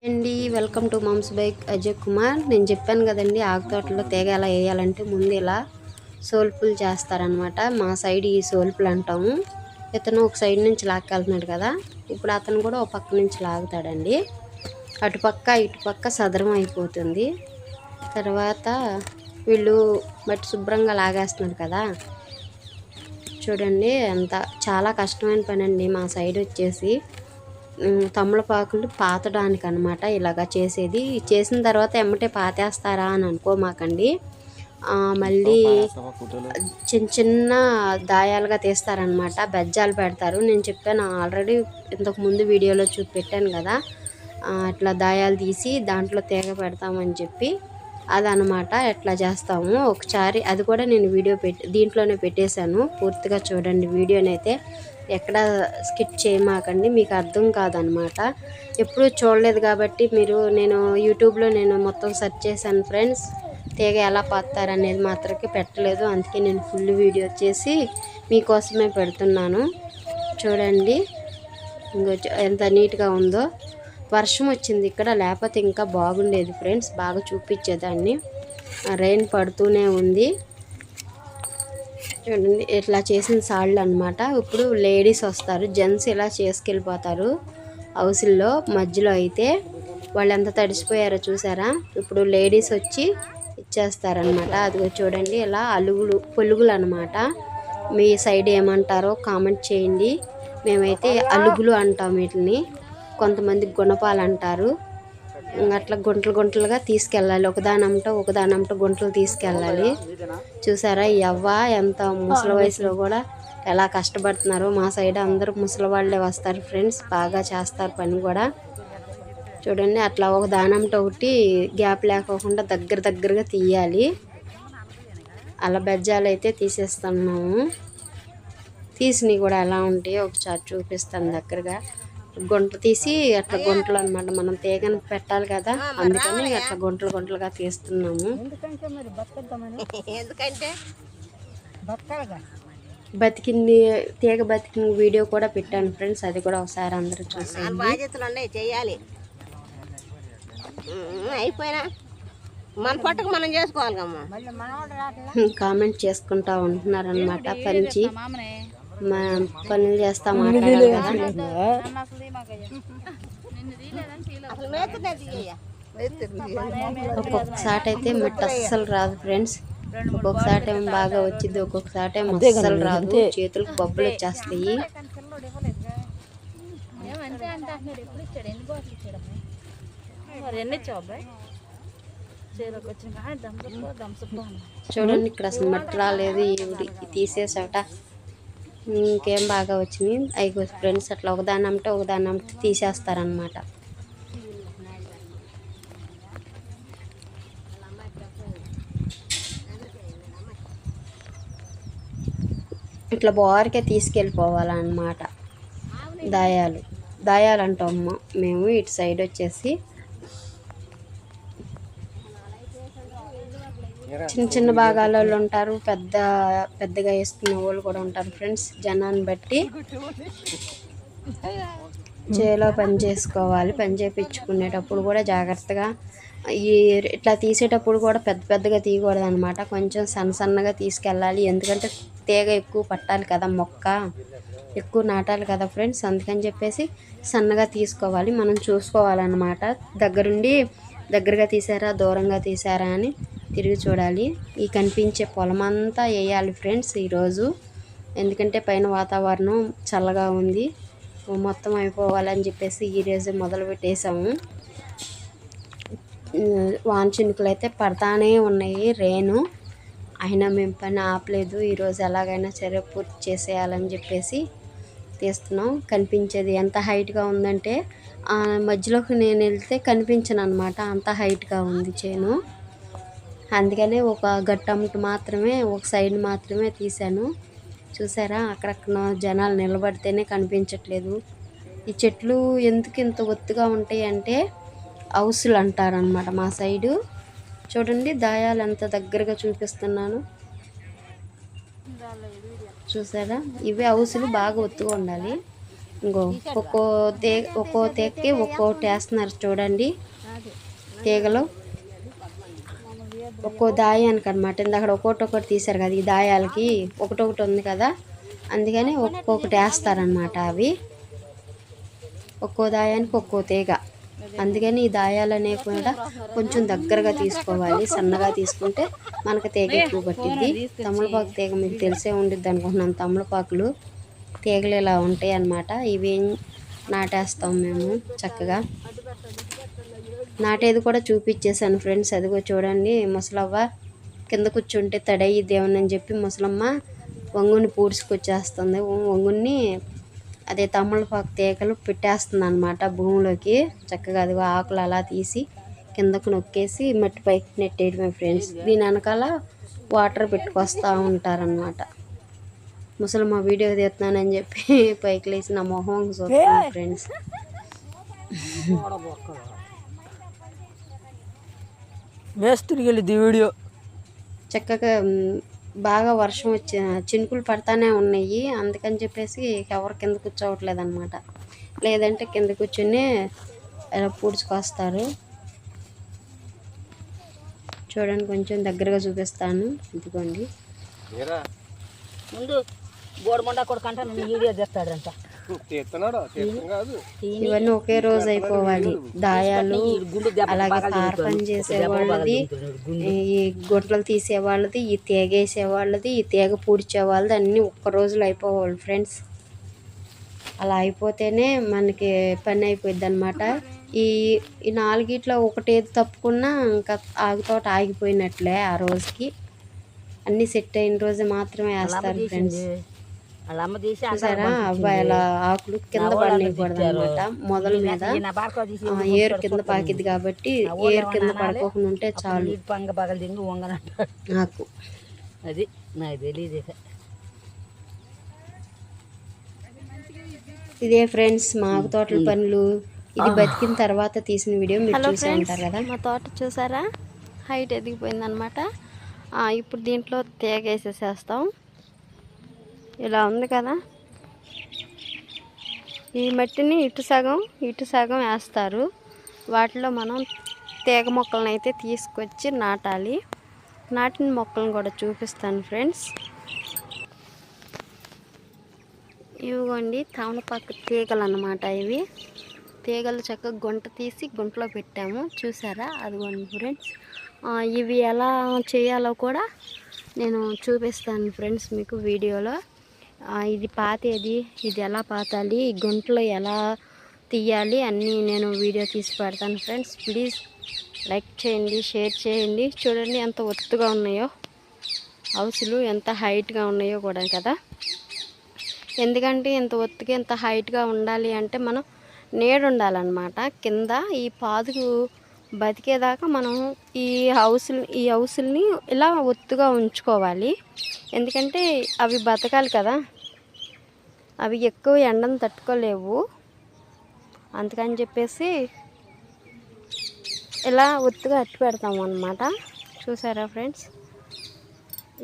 అండి welcome to mumps bike Ajay Kumar. నేను చెప్పాను కదండి ఆకు తోటలో తీగ ఎలా వేయాలంటే ముందు ఇలా సోల్పులు చేస్తారనమాట. మా సైడ్ ఈ సోల్పులు అంటాము. ఇతను ఒక సైడ్ నుంచి లాక్కెళ్తున్నాడు కదా, ఇప్పుడు అతను కూడా ఒక పక్క నుంచి లాగుతాడండి. అటుపక్క ఇటుపక్క సదరం అయిపోతుంది. తర్వాత వీళ్ళు మట్టి శుభ్రంగా లాగేస్తున్నారు కదా, చూడండి అంత చాలా కష్టమైన పని అండి. మా సైడ్ వచ్చేసి తమలపాకులు పాతడానికి అనమాట ఇలాగా చేసేది. చేసిన తర్వాత ఎమ్మటే పాతేస్తారా అని అనుకోమాకండి. మళ్ళీ చిన్న చిన్న దాయాలుగా తీస్తారనమాట, బెజ్జాలు పెడతారు. నేను చెప్పాను ఆల్రెడీ ఇంతకుముందు వీడియోలో పెట్టాను కదా, అట్లా దాయాలు తీసి దాంట్లో తీగ పెడతామని చెప్పి అదనమాట ఎట్లా చేస్తాము. ఒకసారి అది కూడా నేను వీడియో దీంట్లోనే పెట్టేశాను, పూర్తిగా చూడండి. వీడియోనైతే ఎక్కడ స్కిప్ చేయమాకండి, మీకు అర్థం కాదనమాట. ఎప్పుడూ చూడలేదు కాబట్టి నేను యూట్యూబ్లో మొత్తం సెర్చ్ చేశాను ఫ్రెండ్స్. తీగ ఎలా పాతారనేది మాత్రమే పెట్టలేదు, అందుకే నేను ఫుల్ వీడియో చేసి మీకోసమే పెడుతున్నాను. చూడండి ఇంకో ఎంత నీట్గా ఉందో. వర్షం వచ్చింది ఇక్కడ, లేకపోతే ఇంకా బాగుండేది ఫ్రెండ్స్, బాగా చూపించేదాన్ని. రెయిన్ పడుతూనే ఉంది. చూడండి ఇట్లా చేసిన సాళ్ళు అనమాట. ఇప్పుడు లేడీస్ వస్తారు, జెంట్స్ ఇలా చేసుకెళ్ళిపోతారు హౌస్లో. మధ్యలో అయితే వాళ్ళు ఎంత తడిసిపోయారో చూసారా. ఇప్పుడు లేడీస్ వచ్చి ఇచ్చేస్తారనమాట. అది చూడండి ఇలా పొలుగులు అనమాట. మీ సైడ్ ఏమంటారో కామెంట్ చేయండి. మేమైతే అలుగులు అంటాం వీటిని, కొంతమంది గుణపాలు అంటారు. అట్లా గుంటలు గుంటలుగా తీసుకెళ్ళాలి, ఒకదానంట గుంటలు తీసుకెళ్ళాలి. చూసారా ఈ అవ్వ ఎంత ముసలి వయసులో కూడా ఎలా కష్టపడుతున్నారో. మా సైడ్ అందరూ ముసలి వాళ్ళే వస్తారు ఫ్రెండ్స్, బాగా చేస్తారు పని కూడా. చూడండి అట్లా ఒకటి గ్యాప్ లేకోకుండా దగ్గరగా తీయాలి. అలా బెజ్జాలు అయితే తీసేస్తున్నాము. తీసినవి కూడా ఎలా ఉంటాయో ఒకసారి చూపిస్తాను దగ్గరగా. గుంట తీసి అట్లా గుంటలు అనమాట, మనం తీగను పెట్టాలి కదా, అందుకని అట్లా గుంటలుగా తీస్తున్నాము. బతికింది తీగ బతికిన వీడియో కూడా పెట్టాను ఫ్రెండ్స్, అది కూడా ఒకసారి అందరూ చూసేయండి. కామెంట్ చేసుకుంటా ఉంటున్నారనమాట. పంచి పనులు చేస్తా మాట్లాడాలి కదా. ఒక్కొక్కసారి అయితే మట్టి అస్సలు రాదు ఫ్రెండ్స్, ఒక్కొక్కసారి ఏమో బాగా వచ్చింది, ఒక్కొక్కసారి ఏమో అస్సలు రాదు. చేతులకు బొబ్బలు వచ్చేస్తాయి. చూడండి ఇక్కడ అసలు మట్టి రాలేదు, తీసేసాట. ఇంకేం బాగా వచ్చింది అవి ఫ్రెండ్స్. అట్లా ఒకదాని తీసేస్తారనమాట. ఇట్లా బోరికే తీసుకెళ్ళిపోవాలన్నమాట. దాయాలు అంటాము మేము ఇటు సైడ్ వచ్చేసి. చిన్న భాగాలలో ఉంటారు, పెద్దగా వేసుకునే వాళ్ళు కూడా ఉంటారు ఫ్రెండ్స్. జనాన్ని బట్టి చేలో పని చేసుకోవాలి. పని చేయించుకునేటప్పుడు కూడా జాగ్రత్తగా ఇట్లా తీసేటప్పుడు కూడా పెద్దగా తీయకూడదు అనమాట, కొంచెం సన్నగా తీసుకెళ్ళాలి. ఎందుకంటే తీగ ఎక్కువ పట్టాలి కదా, మొక్క ఎక్కువ నాటాలి కదా ఫ్రెండ్స్, అందుకని చెప్పేసి సన్నగా తీసుకోవాలి. మనం చూసుకోవాలన్నమాట, దగ్గరగా తీసారా దూరంగా తీసారా అని తిరిగి చూడాలి. ఈ కనిపించే పొలం అంతా వేయాలి ఫ్రెండ్స్ ఈరోజు, ఎందుకంటే పైన వాతావరణం చల్లగా ఉంది. మొత్తం అయిపోవాలని చెప్పేసి ఈరోజు మొదలు పెట్టేసాము. వాన చినుకులు అయితే పడతానే ఉన్నాయి, రేను అయినా మేము పని ఆపలేదు. ఈరోజు ఎలాగైనా సరే పూర్తి చేసేయాలని చెప్పేసి తీస్తున్నాం. కనిపించేది ఎంత హైట్గా ఉందంటే మధ్యలోకి నేను వెళ్తే కనిపించను అనమాట, అంత హైట్గా ఉంది చేను. అందుకనే ఒక గట్టమ్మటి మాత్రమే, ఒక సైడ్ మాత్రమే తీశాను. చూసారా అక్కడక్కడ జనాలు నిలబడితేనే కనిపించట్లేదు. ఈ చెట్లు ఎందుకు ఇంత ఒత్తుగా ఉంటాయి అంటే హౌసులు అంటారనమాట మా సైడు. చూడండి దాయాలు ఎంత దగ్గరగా చూపిస్తున్నాను, చూసారా. ఇవి హౌసులు బాగా ఒత్తుగా ఉండాలి. ఇంకో ఒక్కో తీగకి ఒక్కోటి వేస్తున్నారు చూడండి. తీగలు ఒక్కో దాయానికి అనమాట. ఇందాక ఒక్కొక్కటి తీశారు కదా, ఈ దాయాలకి ఒకటొకటి ఉంది కదా, అందుకని ఒక్కొక్కటి వేస్తారనమాట. అవి ఒక్కో దాయానికి ఒక్కో తీగ, అందుకని ఈ దాయాలు అనేవి కూడా కొంచెం దగ్గరగా తీసుకోవాలి. సన్నగా తీసుకుంటే మనకు తీగ ఎక్కువ పట్టిద్ది. తమలపాకు తీగ మీకు తెలిసే ఉండిద్ది అనుకుంటున్నాను. తమలపాకులు తీగలు ఇలా ఉంటాయి అన్నమాట. ఇవి నాటేస్తాం మేము చక్కగా. నాటేది కూడా చూపించేశాను ఫ్రెండ్స్. అదిగో చూడండి, ముసలవ్వ కింద కూర్చుంటే తడయ్యిద్దేమని చెప్పి ముసలమ్మ వంగుని పూడ్చుకొచ్చేస్తుంది. వంగుని అదే తమలపాకు తీగలు పెట్టేస్తుంది అనమాట భూమిలోకి. చక్కగా అదిగో ఆకులు అలా తీసి కిందకు నొక్కేసి మట్టి పైకి నెట్టేయడమే ఫ్రెండ్స్. దీని వెనకాల వాటర్ పెట్టుకొస్తూ ఉంటారనమాట. ముసలమ్మ వీడియో తీస్తున్నానని చెప్పి పైకి లేచి నా మొహం చూస్తున్నాను ఫ్రెండ్స్. వీడియో చక్కగా బాగా వర్షం వచ్చి చినుకులు పడతానే ఉన్నాయి. అందుకని చెప్పేసి ఎవరు కింద కూర్చోవట్లేదు అనమాట. లేదంటే కింద కూర్చొని ఇలా పూడ్చుకొస్తారు. చూడండి, కొంచెం దగ్గరగా చూపిస్తాను. ఇదిగోండి, ముందు గోడమండ కొడుకంట వీడియో చేస్తాడంట. ఇవన్నీ ఒకే రోజు అయిపోవాలి. దాయాలు అలాగే కార్పని చేసేవాళ్ళది, ఈ గుంటలు తీసేవాళ్ళది, ఈ తీగ వేసేవాళ్ళది, ఈ తీగ పూడ్చే వాళ్ళది అన్నీ ఒక్క రోజులో అయిపోవాలి ఫ్రెండ్స్. అలా అయిపోతేనే మనకి పని అయిపోద్ది అనమాట. ఈ 4 ఒకటి ఏది తప్పుకున్నా ఇంకా ఆగుతోట ఆగిపోయినట్లే. ఆ రోజుకి అన్నీ సెట్ అయిన రోజు మాత్రమే వేస్తారు ఫ్రెండ్స్. చూసారా, అబ్బాయి అలా ఆకులు కింద పడనివ్వకూడదు అనమాట. మొదల మీద ఏరు కింద పాకిద్ది కాబట్టి ఏరు కింద పడుకోకుండా ఉంటే చాలు. ఆకు అది నాకు తెలియదు. ఇదే ఫ్రెండ్స్ మా తోటల పనులు. ఇది బతికిన తర్వాత తీసిన వీడియో మీరు చూసే ఉంటారు కదా. మా తోట చూసారా, హైట్ ఎదిగిపోయిందనమాట. ఇప్పుడు దీంట్లో తీగ వేసేసేస్తాం. ఇలా ఉంది కదా, ఈ మట్టిని ఇటు సగం వేస్తారు. వాటిలో మనం తీగ మొక్కలను అయితే తీసుకొచ్చి నాటాలి. నాటిన మొక్కలను కూడా చూపిస్తాను ఫ్రెండ్స్. ఇవిగోండి తమలపాకు తీగలు అన్నమాట. ఇవి తీగలు చక్కగా గుంట తీసి గుంటలో పెట్టాము. చూసారా, అదిగోండి ఫ్రెండ్స్. ఇవి ఎలా చేయాలో కూడా నేను చూపిస్తాను ఫ్రెండ్స్ మీకు వీడియోలో. ఇది పాతేది, ఇది ఎలా పాతాలి, ఈ గుంటలో ఎలా తీయాలి అన్నీ నేను వీడియో తీసి పెడతాను ఫ్రెండ్స్. ప్లీజ్ లైక్ చేయండి, షేర్ చేయండి. చూడండి ఎంత ఒత్తుగా ఉన్నాయో హౌస్లు, ఎంత హైట్గా ఉన్నాయో కూడా కదా. ఎందుకంటే ఇంత ఒత్తుగా ఇంత హైట్గా ఉండాలి అంటే మనం నీడ ఉండాలన్నమాట కింద. ఈ పాదుకు బతికేదాకా మనం ఈ హౌస్ని ఇలా ఒత్తుగా ఉంచుకోవాలి. ఎందుకంటే అవి బతకాలి కదా, అవి ఎక్కువ ఎండను తట్టుకోలేవు. అందుకని చెప్పేసి ఇలా ఒత్తుగా అట్టి పెడతాము అన్నమాట. చూసారా ఫ్రెండ్స్,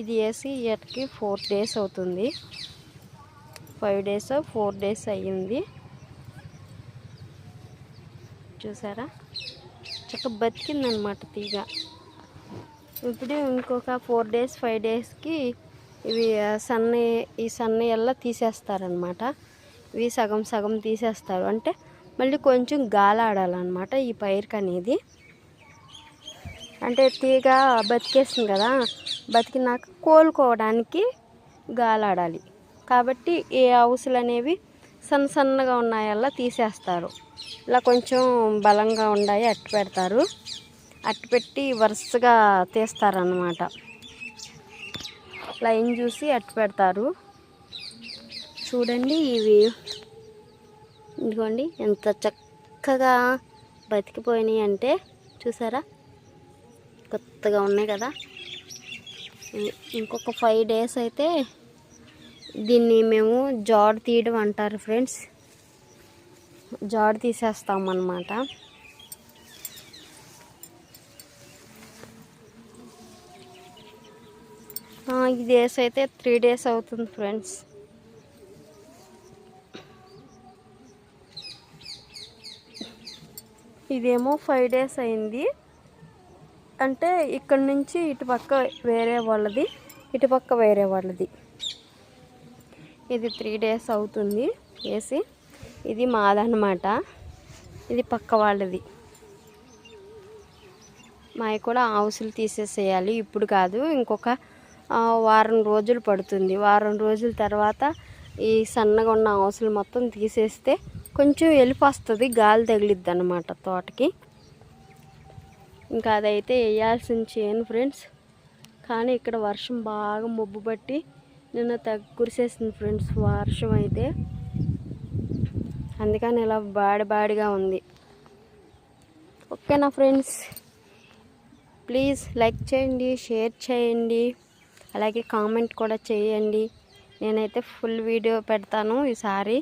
ఇది వేసి ఇటుకి 4 days అవుతుంది. 5 days 4 days అయ్యింది. చూసారా, చక్కగా బతికిందనమాట తీగ. ఇప్పుడు ఇంకొక 4 days 5 daysకి ఇవి సన్న ఎల్లా తీసేస్తారనమాట. ఇవి సగం తీసేస్తారు. అంటే మళ్ళీ కొంచెం గాలాడాలన్నమాట ఈ పైరుకి అనేది. అంటే తీగ బతికేస్తుంది కదా, బతికినాక కోలుకోవడానికి గాలాడాలి కాబట్టి ఈ హౌస్లు అనేవి సన్నగా ఉన్నాయల్లా తీసేస్తారు. ఇలా కొంచెం బలంగా ఉన్నాయి అట్టి పెడతారు. అట్టి పెట్టి వరుసగా తీస్తారన్నమాట. లైన్ చూసి అట్టి పెడతారు. చూడండి, ఇవి ఇదిగోండి ఎంత చక్కగా బతికిపోయినాయి అంటే. చూసారా, కొత్తగా ఉన్నాయి కదా. ఇంకొక 5 days అయితే దీన్ని మేము జాడు తీయడం అంటారు ఫ్రెండ్స్. జాడు తీసేస్తాం అన్నమాట. ఈ డేస్ అయితే 3 days అవుతుంది ఫ్రెండ్స్. ఇదేమో 5 డేస్ అయింది. అంటే ఇక్కడ నుంచి ఇటుపక్క వేరే వాళ్ళది, ఇటుపక్క వేరే వాళ్ళది. ఇది 3 డేస్ అవుతుంది వేసి. ఇది మాదన్నమాట, ఇది పక్క వాళ్ళది. మావి కూడా హౌసులు తీసేసేయాలి, ఇప్పుడు కాదు, ఇంకొక వారం రోజులు పడుతుంది. వారం రోజుల తర్వాత ఈ సన్నగా ఉన్న హౌసులు మొత్తం తీసేస్తే కొంచెం ఎలుపు వస్తుంది, గాలి తగిలిద్ది అన్నమాట తోటకి. ఇంకా అదైతే వేయాల్సిన చేను ఫ్రెండ్స్. కానీ ఇక్కడ వర్షం బాగా మబ్బు పట్టి నిన్న కురిసేసింది ఫ్రెండ్స్ వర్షం అయితే, అందుకని ఇలా బాడిగా ఉంది. ఓకేనా ఫ్రెండ్స్, ప్లీజ్ లైక్ చేయండి, షేర్ చేయండి, అలాగే కామెంట్ కూడా చేయండి. నేనైతే ఫుల్ వీడియో పెడతాను ఈసారి.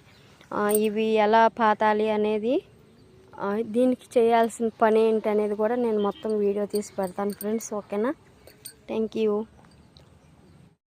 ఇవి ఎలా పాతాలి అనేది, దీనికి చేయాల్సిన పని ఏంటి అనేది కూడా నేను మొత్తం వీడియో తీసి పెడతాను ఫ్రెండ్స్. ఓకేనా, థ్యాంక్ యూ.